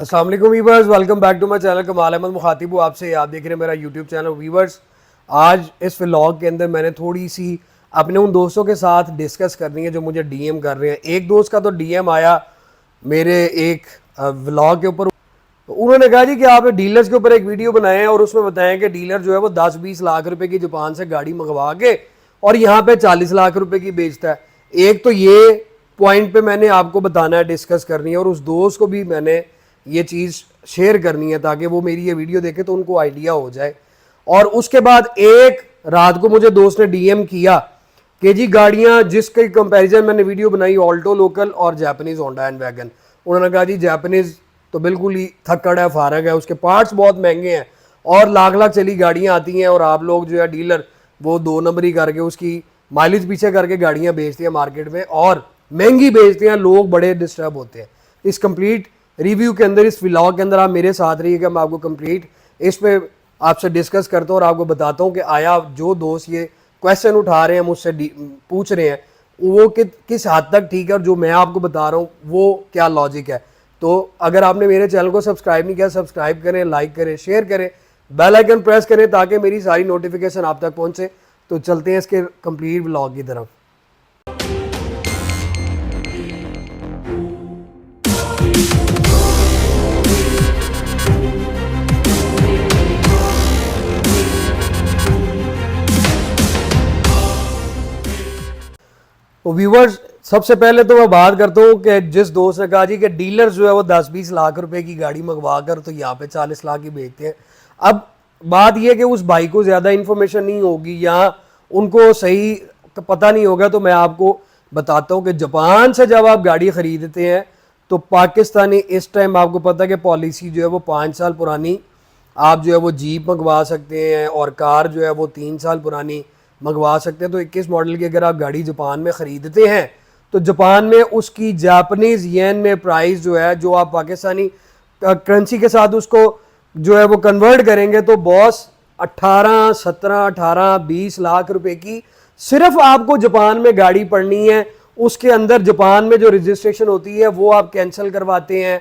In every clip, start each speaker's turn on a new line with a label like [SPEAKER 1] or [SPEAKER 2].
[SPEAKER 1] अस्सलाम वालेकुम viewers, welcome back to my channel. Kamal Ahmad मुखातिब हूँ आपसे। आप देख रहे हैं मेरा यूट्यूब चैनल। वीवर्स, आज इस व्लॉग के अंदर मैंने थोड़ी सी अपने उन दोस्तों के साथ डिस्कस करनी है जो मुझे डीएम कर रहे हैं। एक दोस्त का तो डीएम आया मेरे एक व्लॉग के ऊपर। उन्होंने कहा जी कि आप डीलर्स के ऊपर एक वीडियो बनाए हैं और उसमें बताएं कि डीलर जो है वो 10-20 लाख रुपए की जापान से गाड़ी मंगवा के और यहाँ पे 40 लाख रुपए की बेचता है। एक तो ये पॉइंट पे मैंने आपको बताना है, डिस्कस करनी है, और उस दोस्त को भी मैंने ये चीज़ शेयर करनी है ताकि वो मेरी ये वीडियो देखे तो उनको आइडिया हो जाए। और उसके बाद एक रात को मुझे दोस्त ने डीएम किया कि जी गाड़ियाँ जिसके कंपैरिजन मैंने वीडियो बनाई, ऑल्टो लोकल और जापानीज होंडा एंड वैगन। उन्होंने कहा जी जापानीज तो बिल्कुल ही थक्कड़ है, फारग है, उसके पार्ट्स बहुत महंगे हैं और लाख लाख चली गाड़ियाँ आती हैं और आप लोग जो है डीलर वो 2 नंबरी करके उसकी माइलेज पीछे करके गाड़ियाँ बेचती हैं मार्केट में और महंगी बेचते हैं। लोग बड़े डिस्टर्ब होते हैं। इस कंप्लीट रिव्यू के अंदर, इस व्लॉग के अंदर आप मेरे साथ रहिएगा। मैं आपको कंप्लीट इस पे आपसे डिस्कस करता हूँ और आपको बताता हूँ कि आया जो दोस्त ये क्वेश्चन उठा रहे हैं, मुझसे पूछ रहे हैं, वो किस हद तक ठीक है और जो मैं आपको बता रहा हूँ वो क्या लॉजिक है। तो अगर आपने मेरे चैनल को सब्सक्राइब नहीं किया, सब्सक्राइब करें, लाइक करें, शेयर करें, बेल आइकन प्रेस करें ताकि मेरी सारी नोटिफिकेशन आप तक पहुँचे। तो चलते हैं इसके कंप्लीट व्लॉग की तरफ। तो व्यूवर्स, सबसे पहले तो मैं बात करता हूँ कि जिस दोस्त ने कहा जी कि डीलर जो है वो 10-20 लाख रुपए की गाड़ी मंगवा कर तो यहाँ पे 40 लाख की बेचते हैं। अब बात यह कि उस भाई को ज़्यादा इन्फॉर्मेशन नहीं होगी या उनको सही पता नहीं होगा, तो मैं आपको बताता हूँ कि जापान से जब आप गाड़ी ख़रीदते हैं तो पाकिस्तानी इस टाइम आपको पता है कि पॉलिसी जो है वो 5 साल पुरानी आप जो है वो जीप मंगवा सकते हैं और कार जो है वो 3 साल पुरानी मंगवा सकते हैं। तो 21 मॉडल की अगर आप गाड़ी जापान में ख़रीदते हैं तो जापान में उसकी जापानीज़ येन में प्राइस जो है, जो आप पाकिस्तानी करेंसी के साथ उसको जो है वो कन्वर्ट करेंगे तो बॉस 18, 17, 18, 20 लाख रुपए की सिर्फ आपको जापान में गाड़ी पड़नी है। उसके अंदर जापान में जो रजिस्ट्रेशन होती है वो आप कैंसिल करवाते हैं,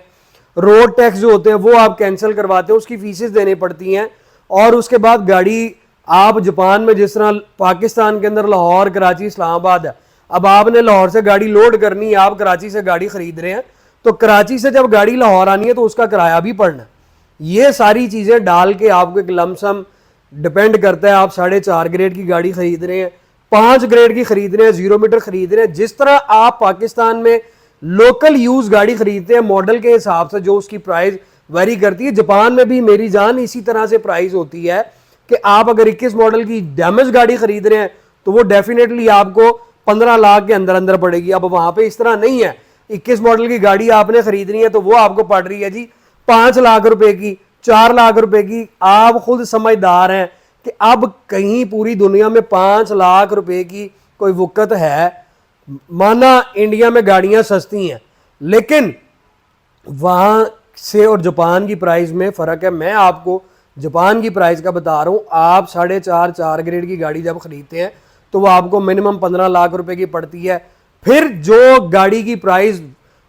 [SPEAKER 1] रोड टैक्स जो होते हैं वो आप कैंसिल करवाते हैं, उसकी फीसेस देनी पड़ती हैं। और उसके बाद गाड़ी आप जापान में, जिस तरह पाकिस्तान के अंदर लाहौर, कराची, इस्लामाबाद है, अब आपने लाहौर से गाड़ी लोड करनी है, आप कराची से गाड़ी खरीद रहे हैं तो कराची से जब गाड़ी लाहौर आनी है तो उसका किराया भी पड़ना है। ये सारी चीज़ें डाल के आपको एक लमसम डिपेंड करता है। आप 4.5 ग्रेड की गाड़ी खरीद रहे हैं, 5 ग्रेड की खरीद रहे हैं, 0 मीटर खरीद रहे हैं, जिस तरह आप पाकिस्तान में लोकल यूज गाड़ी खरीदते हैं मॉडल के हिसाब से जो उसकी प्राइस वेरी करती है, जापान में भी मेरी जान इसी तरह से प्राइस होती है कि आप अगर 21 मॉडल की डैमेज गाड़ी खरीद रहे हैं तो वो डेफिनेटली आपको 15 लाख के अंदर अंदर पड़ेगी। अब वहां पे इस तरह नहीं है। 21 मॉडल की गाड़ी आपने खरीदनी है तो वो आपको पड़ रही है जी 5 लाख रुपए की, 4 लाख रुपए की। आप खुद समझदार हैं कि अब कहीं पूरी दुनिया में 5 लाख रुपए की कोई वक़्त है। माना इंडिया में गाड़ियां सस्ती हैं लेकिन वहां से और जापान की प्राइस में फ़र्क है। मैं आपको जापान की प्राइस का बता रहा हूँ। आप 4.5 ग्रेड की गाड़ी जब खरीदते हैं तो वो आपको मिनिमम 15 लाख रुपए की पड़ती है। फिर जो गाड़ी की प्राइस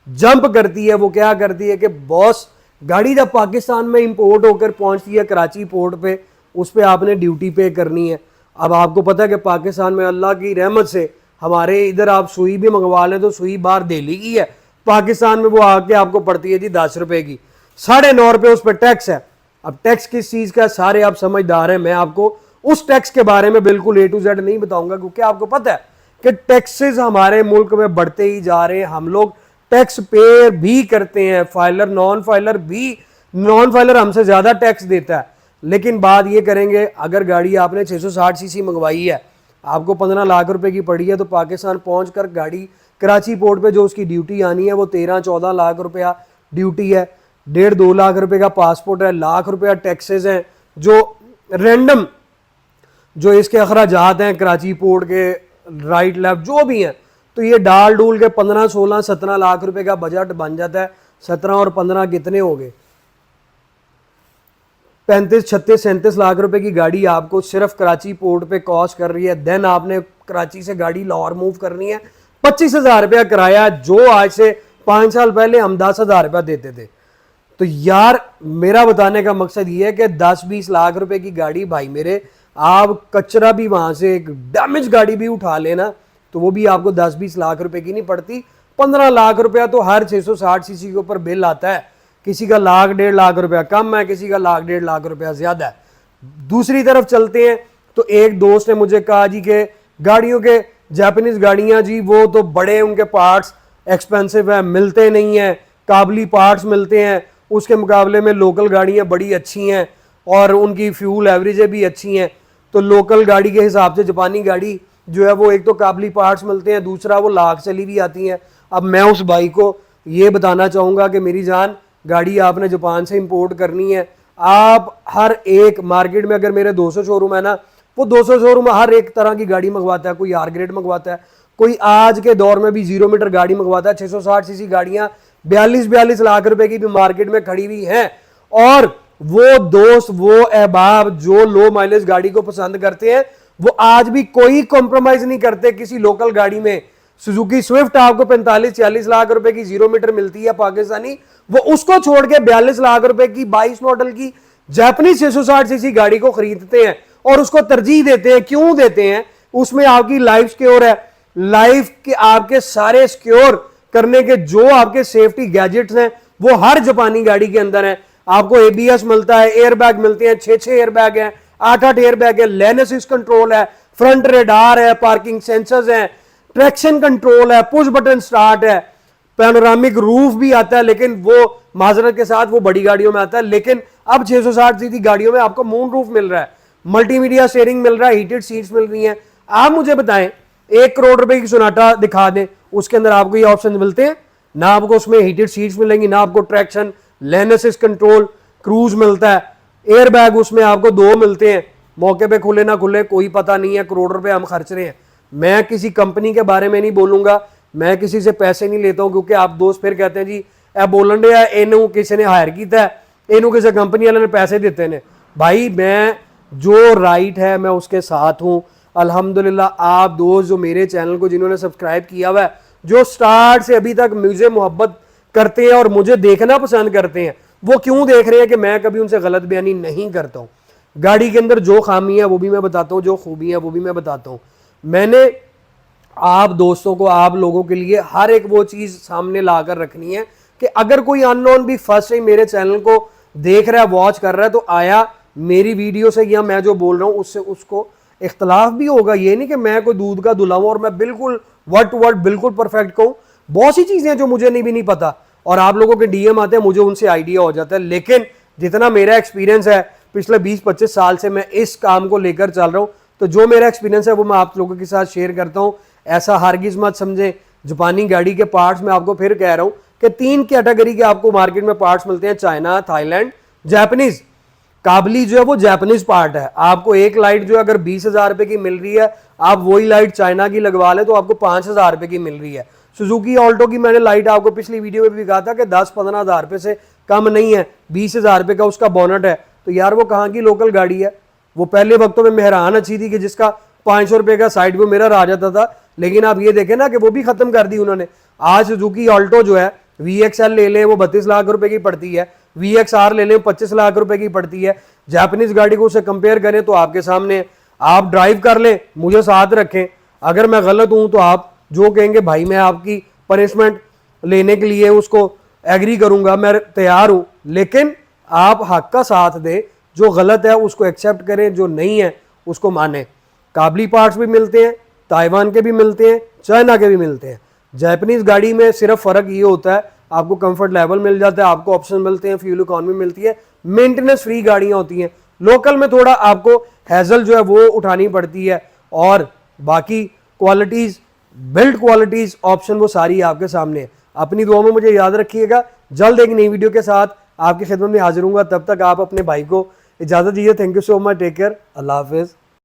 [SPEAKER 1] जंप करती है वो क्या करती है कि बॉस गाड़ी जब पाकिस्तान में इंपोर्ट होकर पहुंचती है कराची पोर्ट पे, उस पर आपने ड्यूटी पे करनी है। अब आपको पता है कि पाकिस्तान में अल्लाह की रहमत से हमारे इधर आप सुई भी मंगवा लें तो सुई बाहर दिल्ली की है, पाकिस्तान में वो आके आपको पड़ती है जी 10 रुपए की, 9.5 रुपये उस पर टैक्स है। अब टैक्स किस चीज़ का, सारे आप समझदार हैं। मैं आपको उस टैक्स के बारे में बिल्कुल A to Z नहीं बताऊंगा क्योंकि आपको पता है कि टैक्सेस हमारे मुल्क में बढ़ते ही जा रहे हैं। हम लोग टैक्स पे भी करते हैं, फाइलर नॉन फाइलर भी, नॉन फाइलर हमसे ज़्यादा टैक्स देता है। लेकिन बात ये करेंगे, अगर गाड़ी आपने 660 सीसी मंगवाई है, आपको 15 लाख रुपए की पड़ी है तो पाकिस्तान पहुँच कर गाड़ी कराची पोर्ट पर जो उसकी ड्यूटी आनी है वो 13-14 लाख रुपया ड्यूटी है, 1.5-2 लाख रुपए का पासपोर्ट है, लाख रुपया टैक्सेस हैं जो रैंडम जो इसके अखराजात हैं कराची पोर्ट के, राइट लेफ्ट जो भी हैं, तो ये डाल डूल के 15, 16, 17 लाख रुपए का बजट बन जाता है। 17 और 15 कितने हो गए? 35, 36, 37 लाख रुपए की गाड़ी आपको सिर्फ कराची पोर्ट पे कॉस्ट कर रही है। देन आपने कराची से गाड़ी लाहौर मूव करनी है, 25,000 रुपया किराया, जो आज से 5 साल पहले हम 10,000 रुपया देते थे। तो यार मेरा बताने का मकसद ये है कि 10-20 लाख रुपए की गाड़ी भाई मेरे, आप कचरा भी वहां से एक डैमेज गाड़ी भी उठा लेना तो वो भी आपको 10-20 लाख रुपए की नहीं पड़ती। 15 लाख रुपया तो हर 660 सीसी के ऊपर बिल आता है। किसी का 1-1.5 लाख रुपया कम है, किसी का 1-1.5 लाख रुपया ज्यादा है। दूसरी तरफ चलते हैं तो एक दोस्त ने मुझे कहा जी के गाड़ियों के जापानीज गाड़ियां जी वो तो बड़े, उनके पार्ट्स एक्सपेंसिव है, मिलते नहीं है, काबली पार्ट्स मिलते हैं, उसके मुकाबले में लोकल गाड़ियां बड़ी अच्छी हैं और उनकी फ्यूल एवरेजें भी अच्छी हैं। तो लोकल गाड़ी के हिसाब से जापानी गाड़ी जो है वो एक तो काबली पार्ट्स मिलते हैं, दूसरा वो लाख चली भी आती हैं। अब मैं उस भाई को ये बताना चाहूँगा कि मेरी जान, गाड़ी आपने जापान से इंपोर्ट करनी है, आप हर एक मार्केट में अगर मेरे 200 शोरूम है ना, वो 200 शोरूम हर एक तरह की गाड़ी मंगवाता है। कोई आर ग्रेड मंगवाता है, कोई आज के दौर में भी 0 मीटर गाड़ी मंगवाता है। 660 सीसी गाड़ियां 42-42 लाख रुपए की भी मार्केट में खड़ी हुई हैं। और वो दोस्त, वो अहबाब जो लो माइलेज गाड़ी को पसंद करते हैं, वो आज भी कोई कॉम्प्रोमाइज नहीं करते किसी लोकल गाड़ी में। सुजुकी स्विफ्ट आपको 45-46 लाख रुपए की 0 मीटर मिलती है पाकिस्तानी, वो उसको छोड़ के 42 लाख रुपए की 22 मॉडल की जापानीज 660 सीसी गाड़ी को खरीदते हैं और उसको तरजीह देते हैं। क्यों देते हैं? उसमें आपकी लाइफ सिक्योर है, लाइफ के आपके सारे सिक्योर करने के जो आपके सेफ्टी गैजेट्स हैं वो हर जापानी गाड़ी के अंदर है। आपको एबीएस मिलता है, एयरबैग मिलते हैं, 6 एयरबैग हैं, 8 एयरबैग है, लेन असिस्ट कंट्रोल है, फ्रंट रेडार है, पार्किंग सेंसर्स हैं, ट्रैक्शन कंट्रोल है, पुश बटन स्टार्ट है, पैनोरामिक रूफ भी आता है, लेकिन वो माजरत के साथ वो बड़ी गाड़ियों में आता है। लेकिन अब 660 सीसी गाड़ियों में आपको मून रूफ मिल रहा है, मल्टीमीडिया स्टीयरिंग मिल रहा है, हीटेड सीट्स मिल रही हैं। आप मुझे बताएं 1 करोड़ रुपए की सोनाटा दिखा दें, उसके अंदर आपको ये ऑप्शन मिलते हैं ना? आपको उसमें हीटेड सीट्स मिलेंगी ना, आपको ट्रैक्शन, लेन असिस्ट कंट्रोल, क्रूज मिलता है, एयरबैग उसमें आपको 2 मिलते हैं, मौके पे खुले ना खुले कोई पता नहीं है, करोड़ रुपए हम खर्च रहे हैं। मैं किसी कंपनी के बारे में नहीं बोलूंगा, मैं किसी से पैसे नहीं लेता हूं, क्योंकि आप दोस्त फिर कहते हैं जी ए बोलन डे इनू किसी ने हायर किया है, इनू किसी कंपनी वाले ने पैसे देते हैं। भाई मैं जो राइट है मैं उसके साथ हूं। अल्हम्दुलिल्लाह आप दोस्त जो मेरे चैनल को जिन्होंने सब्सक्राइब किया हुआ है, जो स्टार्ट से अभी तक मुझे मोहब्बत करते हैं और मुझे देखना पसंद करते हैं, वो क्यों देख रहे हैं कि मैं कभी उनसे गलत बयानी नहीं करता हूं। गाड़ी के अंदर जो खामी है वो भी मैं बताता हूं, जो खूबी है वो भी मैं बताता हूं। मैंने आप दोस्तों को, आप लोगों के लिए हर एक वो चीज सामने लाकर रखनी है कि अगर कोई अननोन भी फर्स्ट टाइम मेरे चैनल को देख रहा है, वॉच कर रहा है, तो आया मेरी वीडियो से या मैं जो बोल रहा हूं उससे उसको इख्तलाफ भी होगा। ये नहीं कि मैं कोई दूध का धुला हूं और मैं बिल्कुल वर्ड टू वर्ड बिल्कुल परफेक्ट कहूं। बहुत सी चीजें जो मुझे नहीं भी नहीं पता और आप लोगों के डीएम आते हैं, मुझे उनसे आइडिया हो जाता है। लेकिन जितना मेरा एक्सपीरियंस है पिछले 20-25 साल से मैं इस काम को लेकर चल रहा हूं, तो जो मेरा एक्सपीरियंस है वो मैं आप लोगों के साथ शेयर करता हूं। ऐसा हरगिज मत समझे। जापानी गाड़ी के पार्ट्स में आपको फिर कह रहा हूं कि 3 कैटेगरी के आपको मार्केट में पार्ट्स मिलते हैं, चाइना, थाईलैंड, जापानीज। काबली जो है वो जापानीज पार्ट है। आपको एक लाइट जो अगर 20,000 रुपए की मिल रही है, आप वही लाइट चाइना की लगवा ले तो आपको 5,000 रुपए की मिल रही है। सुजुकी ऑल्टो की मैंने लाइट आपको पिछली वीडियो में भी कहा था कि 10-15 हज़ार रुपए से कम नहीं है, 20,000 रुपए का उसका बोनट है। तो यार वो कहाँ की लोकल गाड़ी है? वो पहले वक्तों में मेहरान अच्छी थी कि जिसका 500 रुपए का साइड व्यू मिरर आ जाता था, लेकिन आप ये देखें ना कि वो भी खत्म कर दी उन्होंने। आज सुजुकी ऑल्टो जो है VXL ले लें वो 32 लाख रुपए की पड़ती है, VXR ले लें 25 लाख रुपए की पड़ती है। जापानीज गाड़ी को उससे कंपेयर करें तो आपके सामने, आप ड्राइव कर लें, मुझे साथ रखें। अगर मैं गलत हूं तो आप जो कहेंगे भाई मैं आपकी पनिशमेंट लेने के लिए उसको एग्री करूंगा, मैं तैयार हूं। लेकिन आप हक का साथ दें, जो गलत है उसको एक्सेप्ट करें, जो नहीं है उसको माने। काबली पार्ट्स भी मिलते हैं, ताइवान के भी मिलते हैं, चाइना के भी मिलते हैं। जापानीज गाड़ी में सिर्फ फ़र्क ये होता है आपको कंफर्ट लेवल मिल जाता है, आपको ऑप्शन मिलते हैं, फ्यूल इकॉनमी मिलती है, मेंटेनेंस फ्री गाड़ियां होती हैं। लोकल में थोड़ा आपको हैजल जो है वो उठानी पड़ती है, और बाकी क्वालिटीज़, बिल्ड क्वालिटीज़, ऑप्शन वो सारी आपके सामने है। अपनी दुआ में मुझे याद रखिएगा। जल्द एक नई वीडियो के साथ आपकी खिदमत में हाजिर हूँगा। तब तक आप अपने भाई को इजाज़त दीजिए। Thank you so much, take care, Allah हाफिज़।